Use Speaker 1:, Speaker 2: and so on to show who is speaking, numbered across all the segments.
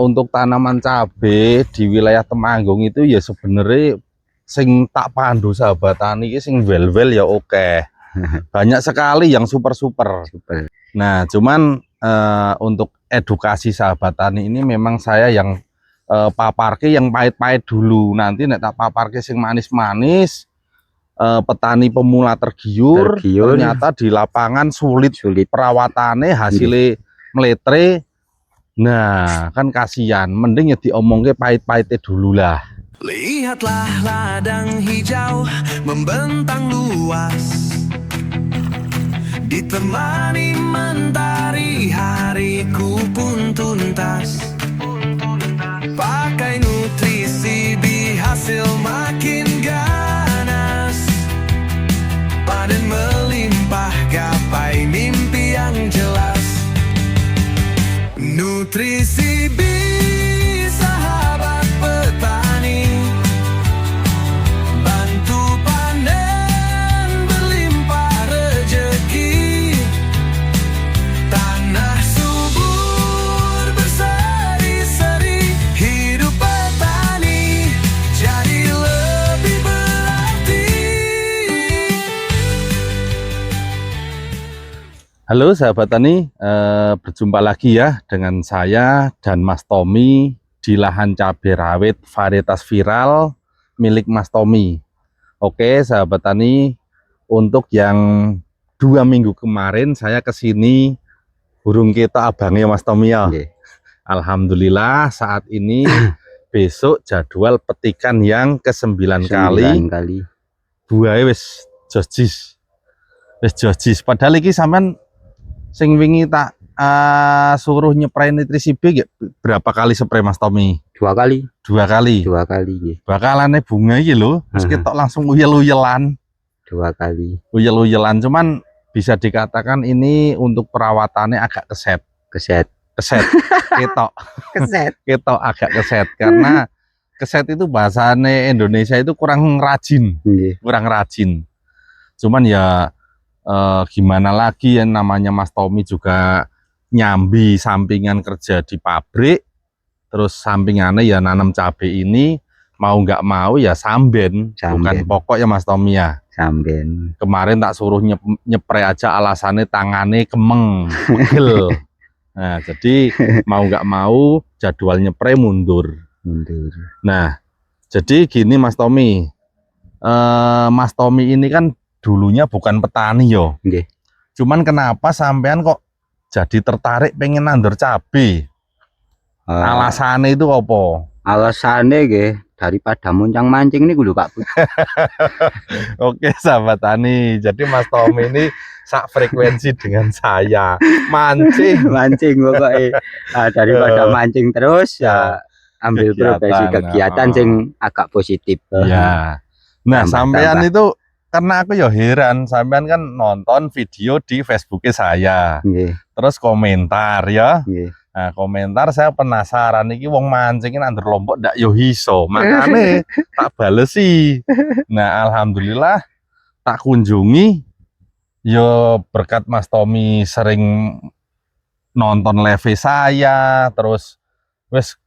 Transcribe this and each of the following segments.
Speaker 1: Untuk tanaman cabai di wilayah Temanggung itu ya sebenarnya sing tak pandu sahabat tani ini sing well-well ya oke. Banyak sekali yang super-super. Nah, cuman untuk edukasi sahabat tani ini memang saya yang paparke yang pahit-pahit dulu. Nanti nek tak paparke sing manis-manis, petani pemula tergiur, ternyata di lapangan sulit perawatannya, hasilnya meletre. Nah, kan kasihan, mending ya diomongke pahit-pahitnya dulu lah.
Speaker 2: Lihatlah ladang hijau membentang luas, ditemani mentari hariku pun tuntas. Pakai nutrisi di hasil makin ganas, panen melimpah gapai mimpi yang jelas. Nutrisi sahabat petani, bantu panen berlimpah rejeki, tanah subur berseri-seri, hidup petani jadi lebih berarti.
Speaker 1: Halo sahabat tani, berjumpa lagi ya dengan saya dan Mas Tommy di lahan cabai rawit varietas viral milik Mas Tommy. Oke sahabat tani, untuk yang 2 minggu kemarin saya kesini burung kita abangnya Mas Tommy ya. Alhamdulillah saat ini besok jadwal petikan yang ke-9 kali. Buahnya wis jojis. Padahal iki sampean sing wingi tak suruh nyepray nutrisi B ya, berapa kali spray Mas Tommy?
Speaker 3: 2 kali.
Speaker 1: 2 kali.
Speaker 3: 2 kali nggih.
Speaker 1: Bakalane bunga iki lho, terus ketok langsung uyel-uyelan.
Speaker 3: 2 kali.
Speaker 1: Uyel-uyelan, cuman bisa dikatakan ini untuk perawatannya agak keset. Ketok. Ketok agak keset karena keset itu bahasane Indonesia itu kurang rajin. Kurang rajin. Cuman ya gimana lagi ya, namanya Mas Tommy juga nyambi sampingan kerja di pabrik, terus sampingannya ya nanam cabai ini, mau nggak mau ya samben. Bukan pokok ya Mas Tommy ya.
Speaker 3: Samben.
Speaker 1: Kemarin tak suruh nyepray aja alasannya tangannya kemeng, pegel. Nah jadi mau nggak mau jadwal nyepray mundur. Nah jadi gini Mas Tommy, Mas Tommy ini kan dulunya bukan petani yo. Cuman kenapa sampean kok jadi tertarik pengen nandur cabai? Alasannya itu apa?
Speaker 3: Alasannya nggih daripada muncang mancing ini dulu Pak.
Speaker 1: Oke sahabat tani, jadi Mas Tommy ini sak frekuensi dengan saya. Mancing
Speaker 3: pokoknya daripada mancing terus ya ambil profesi kegiatan sing agak positif.
Speaker 1: Ya. Nah sampean itu karena aku ya heran, sampean kan nonton video di Facebooknya saya, terus komentar ya. Nah komentar saya penasaran iki wong mancingin nandur Lombok ndak yo iso, makanya tak balesi. Nah alhamdulillah tak kunjungi, yo berkat Mas Tommy sering nonton live saya, terus wes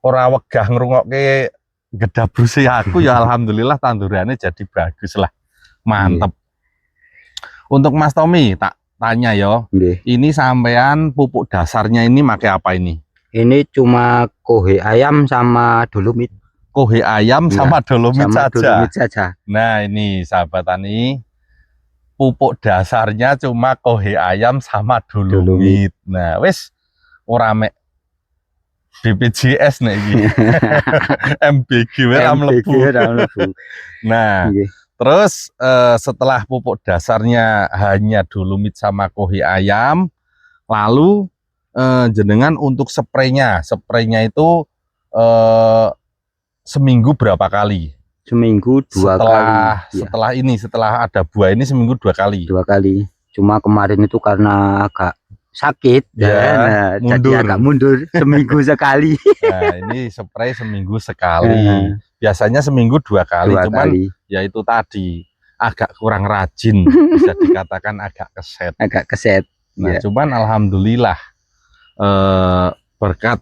Speaker 1: ora wegah ngrungokke gedabruse aku ya alhamdulillah tandurannya jadi bagus lah. Mantep. Untuk Mas Tommy tak tanya yo, ini sampean pupuk dasarnya ini pakai apa ini?
Speaker 3: Ini cuma kohe ayam sama dolomit.
Speaker 1: Kohe ayam sama dolomit
Speaker 3: saja.
Speaker 1: Nah ini sahabat tani, pupuk dasarnya cuma kohe ayam sama dolomit. Nah wes ora mek BPJS nih MBG ram lebu. Nah terus setelah pupuk dasarnya hanya dolomit sama kohi ayam, lalu jenengan untuk spraynya itu seminggu berapa kali?
Speaker 3: Seminggu 2 kali.
Speaker 1: Setelah ada buah ini seminggu 2 kali.
Speaker 3: 2 kali. Cuma kemarin itu karena agak sakit ya, jadi agak mundur seminggu sekali. Nah
Speaker 1: ini spray seminggu sekali. Biasanya seminggu 2 kali, cuman ya itu tadi agak kurang rajin, bisa dikatakan agak keset.
Speaker 3: Nah,
Speaker 1: cuman alhamdulillah berkat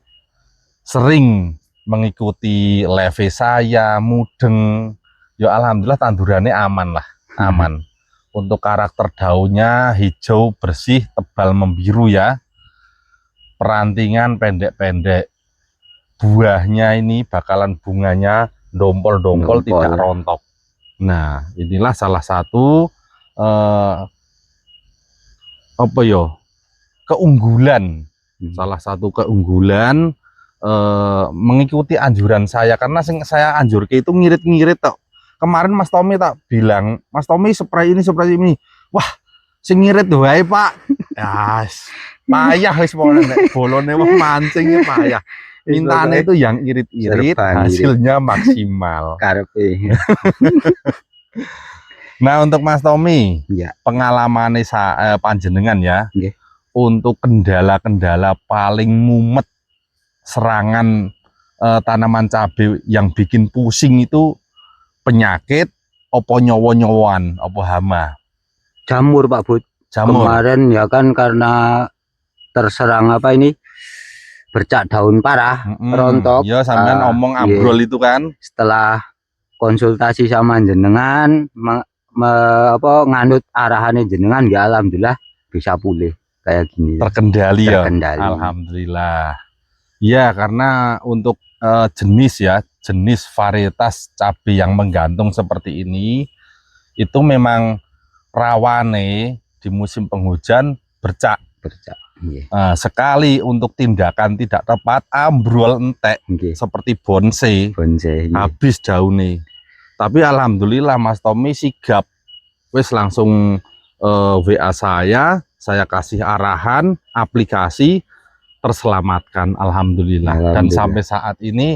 Speaker 1: sering mengikuti live saya, mudeng. Ya alhamdulillah tandurannya aman lah, aman. Untuk karakter daunnya hijau, bersih, tebal membiru ya. Perantingan pendek-pendek. Buahnya ini bakalan bunganya dompol-dompol, tidak rontok. Nah, inilah salah satu apa yo? Keunggulan. Salah satu keunggulan mengikuti anjuran saya, karena saya anjurke itu ngirit-ngirit tok. Kemarin Mas Tommy tak bilang, Mas Tommy spray ini. Wah, sing ngirit wae, Pak. Yas, payah wis bolone wong mancingnya payah. Mintane itu yang irit-irit, hasilnya maksimal.
Speaker 3: Karepe.
Speaker 1: Nah, untuk Mas Tommy,
Speaker 3: Ya.
Speaker 1: pengalaman panjenengan ya,
Speaker 3: Nggih.
Speaker 1: untuk kendala-kendala paling mumet serangan tanaman cabai yang bikin pusing itu penyakit, opo nyowo-nyowoan, opo hama?
Speaker 3: Jamur Pak Bud.
Speaker 1: Jamur.
Speaker 3: Kemarin ya kan karena terserang apa ini, bercak daun parah, rontok.
Speaker 1: Ya sampean ngomong ambrol itu kan.
Speaker 3: Setelah konsultasi sama jenengan, nganut arahannya jenengan, ya alhamdulillah bisa pulih kayak gini.
Speaker 1: Terkendali ya.
Speaker 3: Terkendali.
Speaker 1: Alhamdulillah. Ya, karena untuk jenis varietas cabai yang menggantung seperti ini itu memang rawane di musim penghujan bercak.
Speaker 3: Iya.
Speaker 1: Sekali untuk tindakan tidak tepat, ambrol entek seperti bonsai,
Speaker 3: Bonsai.
Speaker 1: habis daunnya. Tapi alhamdulillah Mas Tommy sigap, wis langsung WA saya kasih arahan, aplikasi, terselamatkan, alhamdulillah. Dan sampai saat ini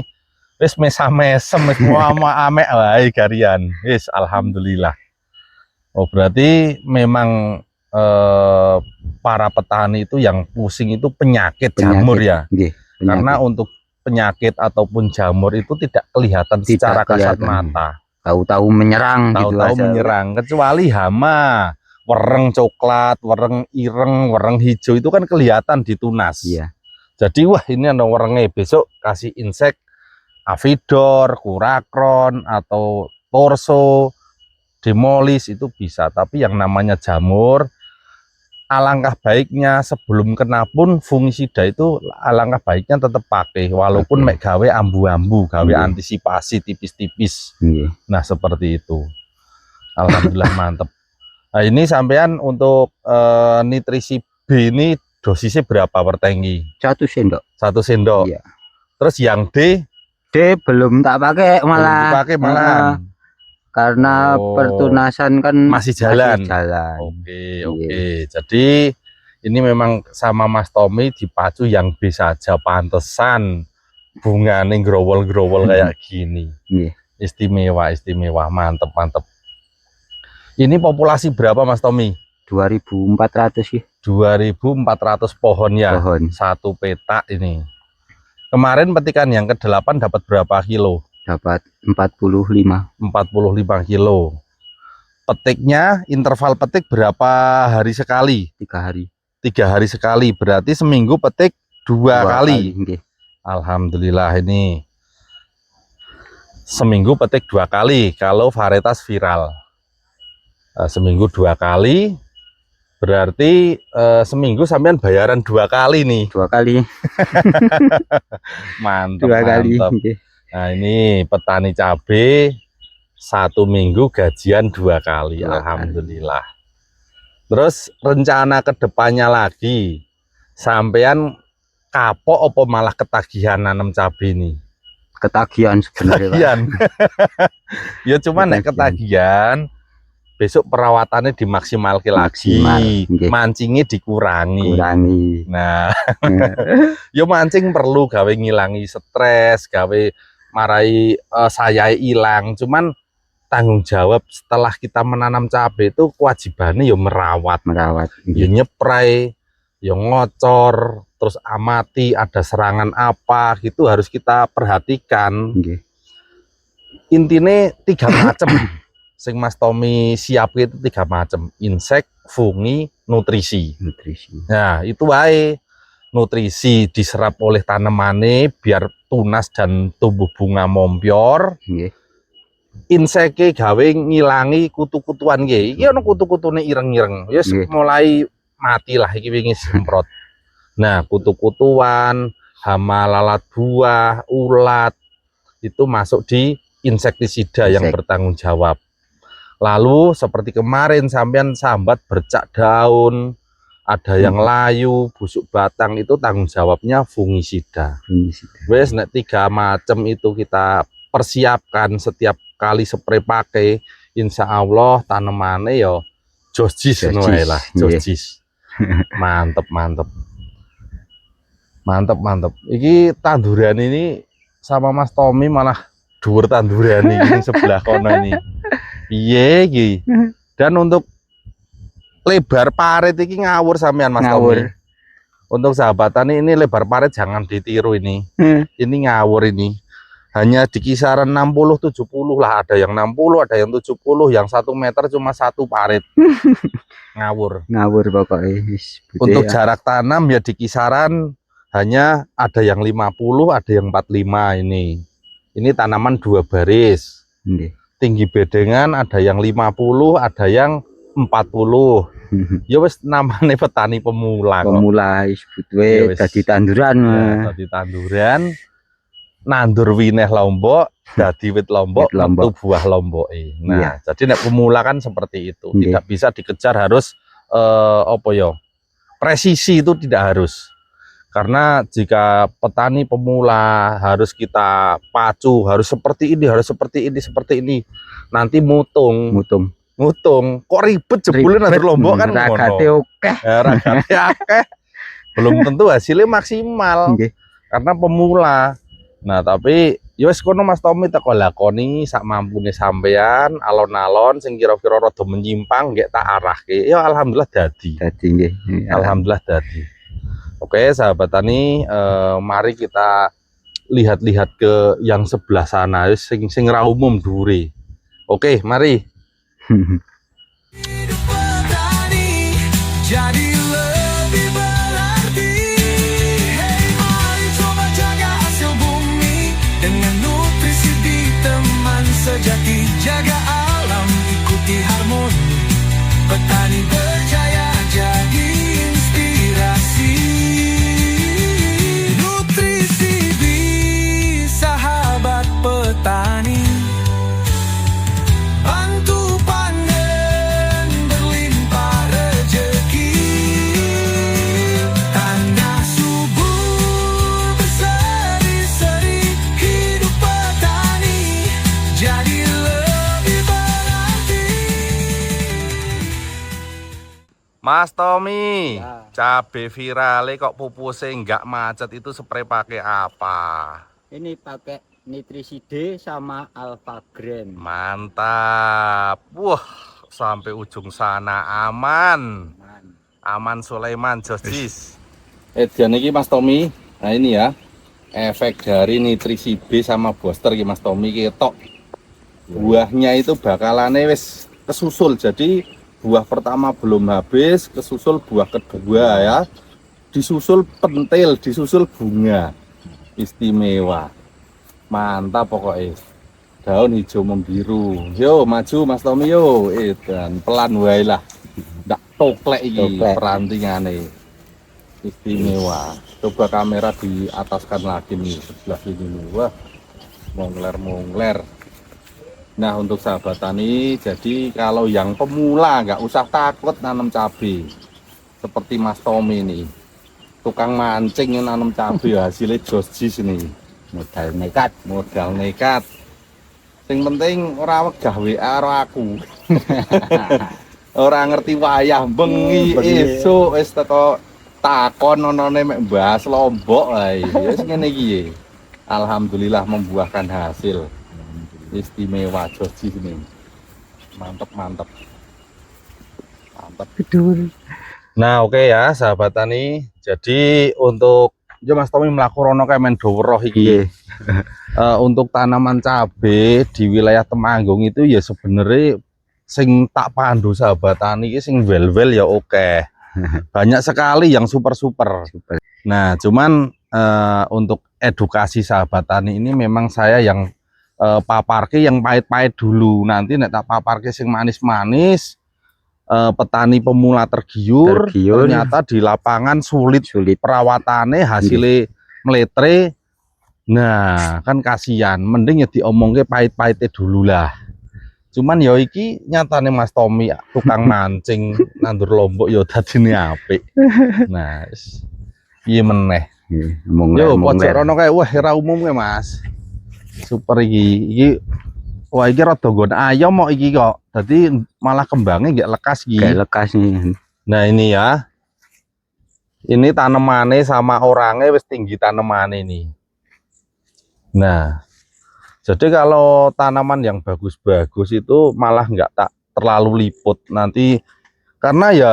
Speaker 1: wis mesam-mesem, wis amek wae garian, wis alhamdulillah. Oh, berarti memang para petani itu yang pusing itu penyakit jamur ya.
Speaker 3: Penyakit.
Speaker 1: Karena untuk penyakit ataupun jamur itu tidak kelihatan secara kasat mata.
Speaker 3: Tahu-tahu menyerang,
Speaker 1: tahu-tahu menyerang. Kecuali hama, wereng coklat, wereng ireng, wereng hijau itu kan kelihatan di tunas.
Speaker 3: Iya.
Speaker 1: Jadi wah ini ada werengnya, besok kasih insek avidor, kurakron atau torso, demolis itu bisa. Tapi yang namanya jamur, alangkah baiknya sebelum kena pun fungisida itu alangkah baiknya tetap pakai, walaupun mek gawe ambu-ambu, gawe antisipasi tipis-tipis. Nah seperti itu. Alhamdulillah mantep. Nah ini sampean untuk nutrisi B ini dosisnya berapa per tangki?
Speaker 3: 1 sendok.
Speaker 1: 1 sendok.
Speaker 3: Iya.
Speaker 1: Terus yang D
Speaker 3: belum tak pakai malah.
Speaker 1: Dipakai malah.
Speaker 3: Karena pertunasan kan
Speaker 1: masih jalan. Oke. Jadi ini memang sama Mas Tommy dipacu yang B saja, pantesan bunga nih growol-growol kayak gini. Istimewa, mantep. Ini populasi berapa Mas Tommy?
Speaker 3: 2.400 sih.
Speaker 1: 2.400 pohon ya. Satu petak ini. Kemarin petikan yang ke-8 dapat berapa kilo?
Speaker 3: Dapat 45
Speaker 1: kilo. Petiknya interval petik berapa hari sekali?
Speaker 3: 3 hari.
Speaker 1: 3 hari sekali, berarti seminggu petik 2 kali. Alhamdulillah ini seminggu petik 2 kali kalau varietas viral. Seminggu 2 kali berarti seminggu sampean bayaran 2 kali nih.
Speaker 3: 2 kali.
Speaker 1: Mantap.
Speaker 3: 2 kali.
Speaker 1: Nah ini petani cabai 1 minggu gajian 2 kali. Alhamdulillah. Terus rencana kedepannya lagi, sampean kapok apa malah ketagihan nanam cabai ini?
Speaker 3: Ketagihan sebenarnya.
Speaker 1: Ya cuman nek ketagihan, besok perawatannya dimaksimalkan lagi, mancingnya dikurangi. Nah, yo mancing perlu gawe ngilangi stres, gawe marai saya hilang. Cuman tanggung jawab setelah kita menanam cabai itu kewajibannya yo merawat, yo nyepray, yo ngocor, terus amati ada serangan apa gitu harus kita perhatikan. Intinya 3 macam. Sing Mas Tommy siap itu 3 macam: insek, fungi, nutrisi. Nah itu baik. nutrisi diserap oleh tanamannya biar tunas dan tumbuh bunga mompyor.
Speaker 3: Nggih.
Speaker 1: Inseke gawe ngilangi kutu-kutuan nggih. Iki ana kutu-kutune ireng-ireng. Wis
Speaker 3: Nggih.
Speaker 1: mulai mati lah iki wingi semprot. Nah, kutu-kutuan, hama lalat buah, ulat itu masuk di insektisida yang bertanggung jawab. Lalu seperti kemarin sampean sambat bercak daun, ada yang layu, busuk batang, itu tanggung jawabnya fungisida. Wes nek 3 macam itu kita persiapkan setiap kali spray pakai, insya Allah tanamannya yo jojis lah, jojis. Mantep. Iki tanduran ini sama Mas Tommy malah dhuwur tanduran ini sebelah kono ini. Iya iki. Dan untuk lebar parit ini ngawur sampean Mas Tommy. Untuk sahabatan ini lebar parit jangan ditiru ini. Ini ngawur ini. Hanya di kisaran 60-70 lah, ada yang 60, ada yang 70, yang 1 meter cuma 1 parit. Ngawur
Speaker 3: Pokoknya.
Speaker 1: Untuk jarak tanam ya di kisaran hanya ada yang 50, ada yang 45 ini. Ini tanaman 2 baris. Tinggi bedengan ada yang 50, ada yang 40. Ya wis namanya petani pemula.
Speaker 3: Pemula sebutwe dadi tanduran.
Speaker 1: Ya, dadi tanduran. Nandur wineh lombok, dadi wit lombok, metu buah lombok. Nah, jadi nek pemula kan seperti itu. Tidak bisa dikejar, harus presisi itu tidak harus. Karena jika petani pemula harus kita pacu, harus seperti ini, harus seperti ini, nanti mutung. Kok ribet jebule nandur lombok kan
Speaker 3: ragate akeh.
Speaker 1: Ragate akeh. Belum tentu hasilnya maksimal. Karena pemula. Nah, tapi ya wis kono Mas Tommy teko lakoni sak mampune sampean, alon-alon sing kira-kira rada menyimpang nggih tak arahke. Ya alhamdulillah dadi. Nggih. Alhamdulillah dadi. Oke, sahabat tani, mari kita lihat-lihat ke yang sebelah sana, sing ra umum dure. Oke, mari.
Speaker 2: Hidup petani jadi lebih berarti. Hey, mari coba jaga hasil bumi dengan nutrisi di teman sejati. Jaga alam, ikuti harmoni. Petani berjaya jadi inspirasi. Nutrisi di sahabat petani. Bantu panen berlimpah rezeki. Tanah subur berseri-seri. Hidup petani jadi lebih berarti.
Speaker 1: Mas Tommy,
Speaker 3: Ya.
Speaker 1: cabe virale kok pupusnya nggak macet, itu spray pakai apa?
Speaker 3: Ini pakai Nitriside sama Alpha Green.
Speaker 1: Mantap. Wah, sampai ujung sana aman. Aman Sulaiman Jojis. Edian ini Mas Tommy. Nah ini ya, efek dari Nitrisi B sama booster Mas Tommy ketok. Buahnya itu bakalannya wis kesusul. Jadi buah pertama belum habis, kesusul buah kedua ya. Disusul pentil, disusul bunga. Istimewa. Mantap pokoknya. Daun hijau membiru. Yo maju Mas Tommy yo. Dan pelan wae lah. Ndak toklek iki perantingane. Istimewa. Coba kamera di ataskan lagi nih sebelah sini nih. Wah, mongler. Nah, untuk sahabat tani, jadi kalau yang pemula nggak usah takut nanam cabai. Seperti Mas Tommy nih. Tukang mancing yang nanam cabai hasilnya jojis nih. Modal nekat. Yang penting ora wegah WA karo aku. Ora ngerti wayah bengi esuk wis teko takon onone mek bahas Lombok ae. Wis ngene iki. Alhamdulillah membuahkan hasil. Istimewa jojis ini. Mantep. Nah, oke ya sahabat tani. Jadi untuk Mas Tommy mlaku rono kae men doweroh iki. Untuk tanaman cabe di wilayah Temanggung itu ya sebenarnya sing tak pandu sahabat tani iki sing wel-wel ya oke. Banyak sekali yang super. Nah, cuman untuk edukasi sahabat tani ini memang saya yang paparke yang pahit-pahit dulu. Nanti nek tak paparke sing manis-manis, petani pemula tergiur, ternyata di lapangan sulit perawatannya, hasilnya meletre. Nah, kan kasihan, mending ya diomongke pahit-pahitnya dulu lah. Cuman ya iki nyatane Mas Tommy tukang mancing nandur lombok ya dadine apik. Nah, piye meneh. Yo pojok rono kae wah ora umum Mas. Super iki wah iki rada nggon ayam kok iki kok. Dadi malah kembangnya nggak lekas iki.
Speaker 3: Kayak lekas nih.
Speaker 1: Nah, ini ya. Ini tanemannya sama orangnya wis tinggi tanemannya nih. Nah, jadi kalau tanaman yang bagus-bagus itu malah nggak tak terlalu liput nanti, karena ya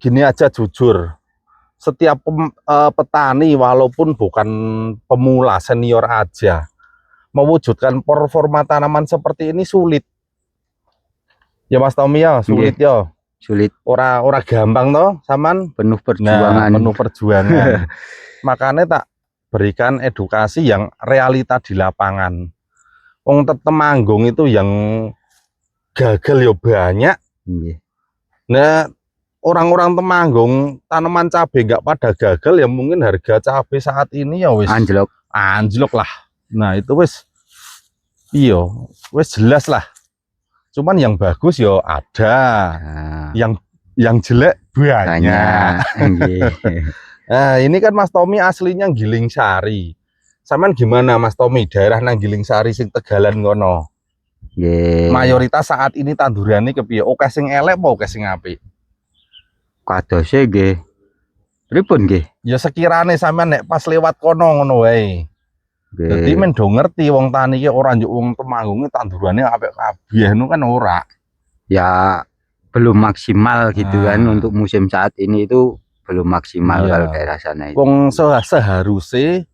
Speaker 1: gini aja jujur, setiap petani walaupun bukan pemula senior aja mewujudkan performa tanaman seperti ini sulit. Ya Mas Tommy ya sulit ya.
Speaker 3: Sulit.
Speaker 1: Ora gampang toh, saman
Speaker 3: penuh perjuangan.
Speaker 1: Nah, penuh perjuangan. Makanya tak berikan edukasi yang realita di lapangan. Wong Temanggung itu yang gagal ya banyak. Nah, orang-orang Temanggung tanaman cabai nggak pada gagal ya, mungkin harga cabai saat ini ya wis anjlok lah. Nah, itu wis iya, wis jelas lah. Cuman yang bagus ya ada. Yang jelek banyak. Nah, ini kan Mas Tommy aslinya Giling Sari. Saman gimana Mas Tommy, daerah nang Giling Sari sing Tegalan ngono? Mayoritas saat ini tandurannya kepiye? Oke sing elek apa oke sing apik?
Speaker 3: Kadose nggih. Pripun nggih?
Speaker 1: Ya sekirane sampean nek pas lewat kono ngono wae. Jadi men do ngerti wong tani iki ora njuk wong Temanggung tandurannya apik kabeh nu kan ora.
Speaker 3: Ya belum maksimal gitu kan untuk musim saat ini itu belum maksimal kalau daerah sana itu.
Speaker 1: Wong seharusnya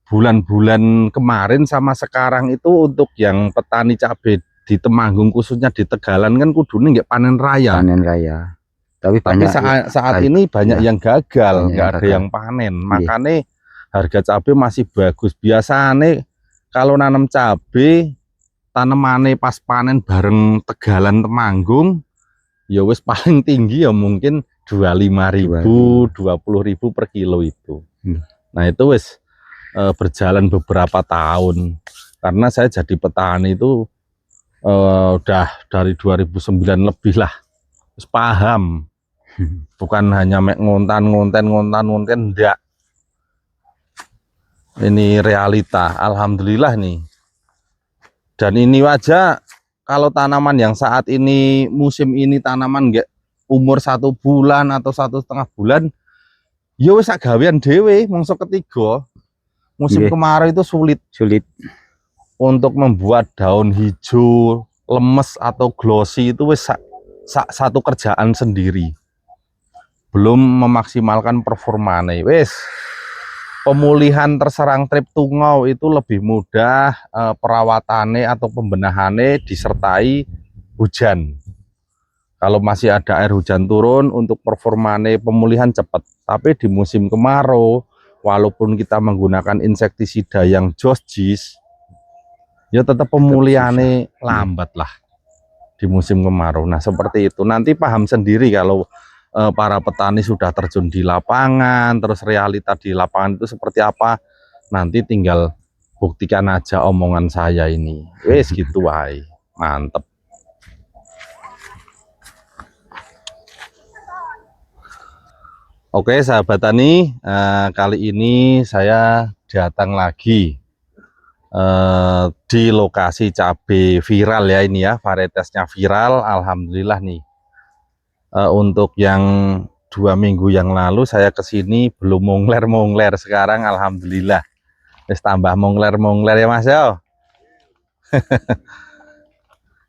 Speaker 1: bulan-bulan kemarin sama sekarang itu untuk yang petani cabai di Temanggung khususnya di Tegalan kan kudune nggak panen raya.
Speaker 3: Panen raya. Tapi banyak
Speaker 1: saat ini banyak yang gagal, nggak ada yang panen. Makanya harga cabai masih bagus. Biasanya kalau nanam cabai tanemannya pas panen bareng Tegalan Temanggung ya wis paling tinggi ya mungkin 25.000, 20.000 per kilo itu. Nah, itu wis berjalan beberapa tahun. Karena saya jadi petani itu udah dari 2009 lebih lah. Terus paham. Bukan hanya ngonten enggak. Ini realita, alhamdulillah nih. Dan ini aja kalau tanaman yang saat ini musim ini tanaman enggak umur 1 bulan atau 1,5 bulan, ya wis gawean dhewe mongso ketiga. Musim kemarau itu sulit untuk membuat daun hijau, lemes atau glossy itu wis satu kerjaan sendiri. Belum memaksimalkan performane. Wis pemulihan terserang trip tungau itu lebih mudah, perawatannya atau pembenahannya disertai hujan. Kalau masih ada air hujan turun untuk performane pemulihan cepat. Tapi di musim kemarau, walaupun kita menggunakan insektisida yang josjis, ya tetap pemulihannya lambat lah di musim kemarau. Nah seperti itu. Nanti paham sendiri kalau para petani sudah terjun di lapangan, terus realita di lapangan itu seperti apa. Nanti tinggal buktikan aja omongan saya ini. Wes gitu wae. Mantep. Oke sahabat tani, kali ini saya datang lagi di lokasi cabai viral ya ini ya, varietasnya viral. Alhamdulillah nih. Untuk yang 2 minggu yang lalu saya kesini belum mongler, sekarang alhamdulillah wis tambah mongler ya Mas ya.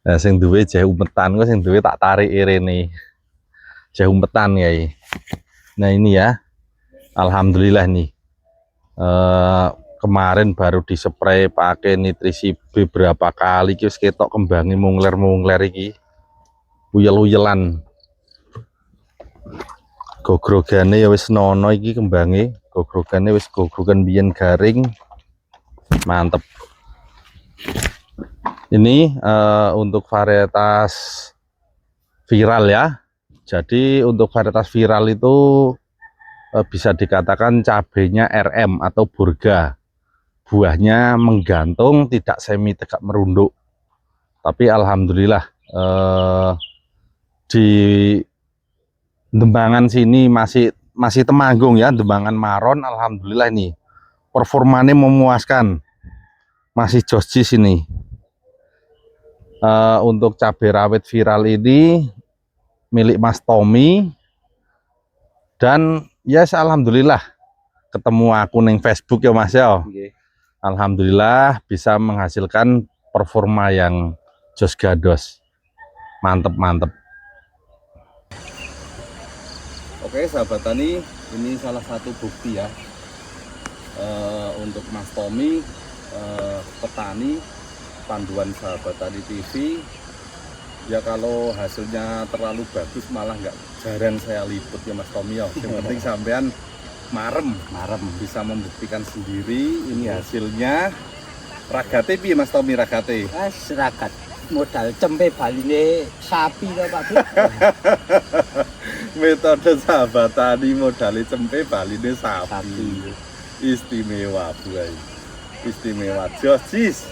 Speaker 1: Nah, sing duwe jahe umpetan kok sing duwe tak tarik irene. Jahe umpetan ya. Nah ini ya, alhamdulillah nih. Kemarin baru dispray pakai nutrisi beberapa kali, wis ketok kembangnya mongler iki. Uyel-uyelan. Gogrogane ya wis nono iki kembange. Gogrogane wis gogrogan biyen garing. Mantep. Ini untuk varietas viral ya. Jadi untuk varietas viral itu bisa dikatakan cabenya RM atau burga. Buahnya menggantung, tidak semi tegak merunduk. Tapi alhamdulillah di Dembangan sini masih Temanggung ya, Dembangan Maron, alhamdulillah ini performanya memuaskan, masih josjis ini. Untuk cabai rawit viral ini milik Mas Tommy, dan ya yes, alhamdulillah ketemu aku neng Facebook ya Mas ya. Alhamdulillah bisa menghasilkan performa yang jos gados, mantep. Oke sahabat tani, ini salah satu bukti ya untuk Mas Tommy, petani, panduan sahabat tani TV. Ya kalau hasilnya terlalu bagus malah nggak jarang saya liput ya Mas Tommy ya. Yang penting sampean marem bisa membuktikan sendiri ini hasilnya. Ragate piye Mas Tommy ragate?
Speaker 3: Ragat modal cempe baline sapi to Pak.
Speaker 1: Metode sahabat tani modalnya cempe baline sapi. Istimewa buai. Istimewa. Josis.